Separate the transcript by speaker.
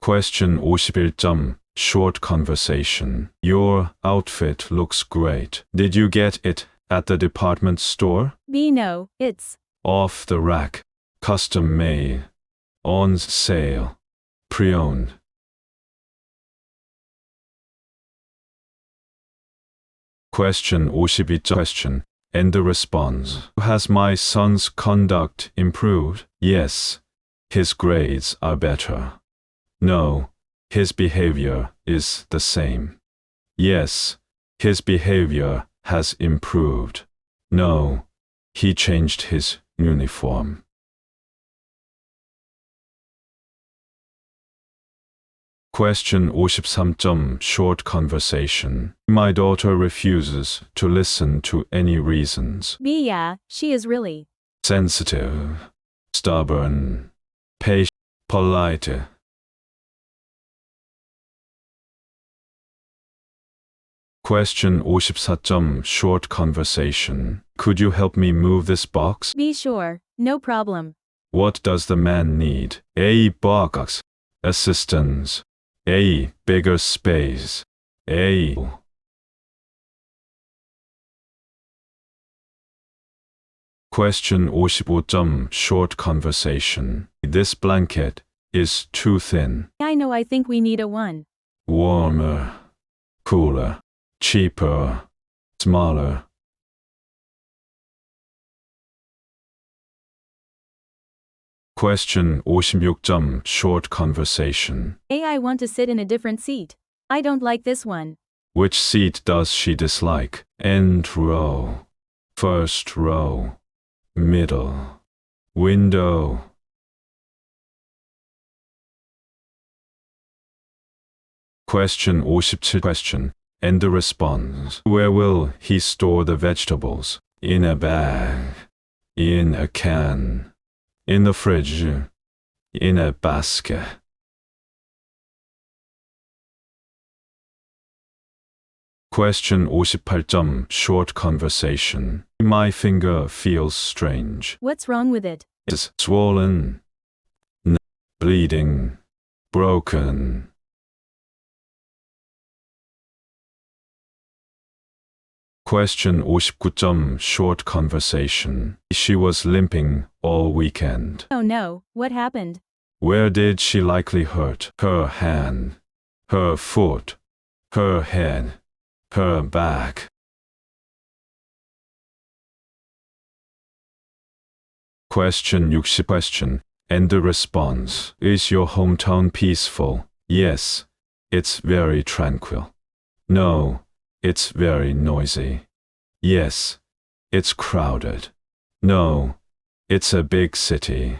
Speaker 1: Question 51점. Short conversation. Your outfit looks great. Did you get it at the department store?
Speaker 2: B. No, it's
Speaker 1: Off the rack. Custom made. On sale. Pre-owned. Question 52점. Question. And the response. Has my son's conduct improved? Yes. His grades are better. No. His behavior is the same. Yes. His behavior has improved. No. He changed his uniform. Question 53점. Short conversation. My daughter refuses to listen to any reasons.
Speaker 2: B. Yeah, she is really
Speaker 1: Sensitive, stubborn, patient, polite. Question 54점. Short conversation. Could you help me move this box?
Speaker 2: B. Sure, no problem.
Speaker 1: What does the man need? A. Box. Assistance. A. Bigger space. A. Question 55점. Short conversation. This blanket is too thin.
Speaker 2: I know, I think we need a one.
Speaker 1: Warmer. Cooler. Cheaper. Smaller. Question 56점. Short conversation.
Speaker 2: A. I want to sit in a different seat. I don't like this one.
Speaker 1: Which seat does she dislike? End row. First row. Middle. Window. Question 57. Question. And the response. Where will he store the vegetables? In a bag. In a can. In the fridge. In a basket. Question 58점. Short conversation. My finger feels strange.
Speaker 2: What's wrong with it?
Speaker 1: It's swollen. Bleeding. Broken. Question 59점. Short conversation. She was limping all weekend.
Speaker 2: Oh no, what happened?
Speaker 1: Where did she likely hurt? Her hand, her foot, her head, her back. Question 60. Question. And the response. Is your hometown peaceful? Yes. It's very tranquil. No. It's very noisy. Yes. It's crowded. No. It's a big city.